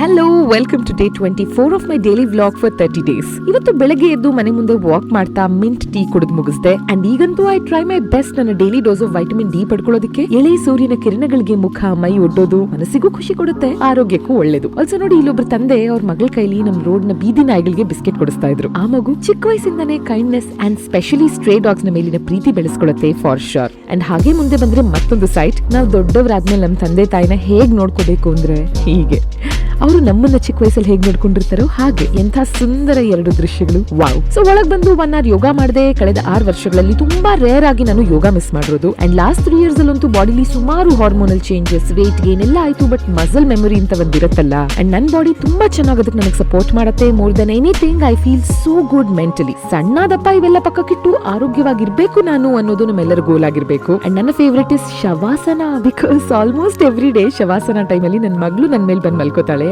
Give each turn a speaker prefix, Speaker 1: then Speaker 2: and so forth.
Speaker 1: Hello, welcome to day 24 of my daily vlog for 30 days. ಇವತ್ತು ಬೆಳಗ್ಗೆ ಎದ್ದು ಮನೆ ಮುಂದೆ ವಾಕ್ ಮಾಡ್ತಾ ಮಿಂಟ್ ಟೀ ಕುಡಿದು ಮುಗಿಸ್ದೆ. ಅಂಡ್ ಈಗಂತೂ ಐ ಟ್ರೈ ಮೈ ಬೆಸ್ಟ್ ನನ್ನ daily dose of vitamin D ಪಡ್ಕೊಳ್ಳೋದಕ್ಕೆ. ಎಳೆ ಸೂರ್ಯನ ಕಿರಣಗಳಿಗೆ ಮುಖ ಮೈ ಒಡ್ಡೋದು ಮನಸ್ಸಿಗೂ ಖುಷಿ ಕೊಡುತ್ತೆ, ಆರೋಗ್ಯಕ್ಕೂ ಒಳ್ಳೇದು. ಆಲ್ಸೋ ನೋಡಿ, ಇಲ್ಲೊಬ್ರು ತಂದೆ ಅವ್ರ ಮಗಳ ಕೈಲಿ ನಮ್ ರೋಡ್ ನ ಬೀದಿ ನಾಯಿಗಳಿಗೆ ಬಿಸ್ಕೆಟ್ ಕೊಡಿಸ್ತಾ ಇದ್ರು. ಆ ಮಗು ಚಿಕ್ಕ ವಯಸ್ಸಿಂದಾನೇ kindness and specially stray dogs ನ ಮೇಲಿನ ಪ್ರೀತಿ ಬೆಳೆಸ್ಕೊಳ್ಳುತ್ತೆ ಫಾರ್ ಶೋರ್. ಅಂಡ್ ಹಾಗೆ ಮುಂದೆ ಬಂದ್ರೆ ಮತ್ತೊಂದು ಸೈಟ್, ನಾವು ದೊಡ್ಡವರಾದ್ಮೇಲೆ ನಮ್ ತಂದೆ ತಾಯಿನ ಹೇಗ್ ನೋಡ್ಕೋಬೇಕು ಅಂದ್ರೆ ಹೀಗೆ. ಅವರು ನಮ್ಮನ್ನ ಚಿಕ್ಕ ವಯಸ್ಸಲ್ಲಿ ಹೇಗ್ ನೋಡ್ಕೊಂಡಿರ್ತಾರೋ ಹಾಗೆ. ಎಂಥ ಸುಂದರ ಎರಡು ದೃಶ್ಯಗಳು, ವಾವ್. ಸೊ ಒಳಗ್ ಬಂದು 1 hour ಯೋಗ ಮಾಡಿದೆ. ಕಳೆದ 6 ವರ್ಷಗಳಲ್ಲಿ ತುಂಬಾ ರೇರ್ ಆಗಿ ನಾನು ಯೋಗ ಮಿಸ್ ಮಾಡಿರೋದು. ಅಂಡ್ ಲಾಸ್ಟ್ 3 years ಅಲ್ಲಂತೂ ಬಾಡಿಲಿ ಸುಮಾರು ಹಾರ್ಮೋನಲ್ ಚೇಂಜಸ್, ವೇಟ್ ಗೇನ್ ಎಲ್ಲ ಆಯ್ತು. ಬಟ್ ಮಸಲ್ ಮೆಮೊರಿ ಅಂತ ಒಂದಿರತ್ತಲ್ಲ, ಅಂಡ್ ನನ್ ಬಾಡಿ ತುಂಬಾ ಚೆನ್ನಾಗೋದಕ್ಕೆ ನನಗೆ ಸಪೋರ್ಟ್ ಮಾಡುತ್ತೆ. More than anything I feel so good mentally. ಸಣ್ಣ ದಪ್ಪ ಇವೆಲ್ಲ ಪಕ್ಕಕ್ಕಿಟ್ಟು ಆರೋಗ್ಯವಾಗಿರ್ಬೇಕು ನಾನು ಅನ್ನೋದು ನಮ್ಮೆಲ್ಲರ ಗೋಲ್ ಆಗಿರ್ಬೇಕು. ಅಂಡ್ ನನ್ನ favourite is shavasana, because almost every day shavasana ಟೈಮಲ್ಲಿ ನನ್ನ ಮಗಳು ನನ್ನ ಮೇಲೆ ಬಂದು ಮಲ್ಕೋತಾಳೆ.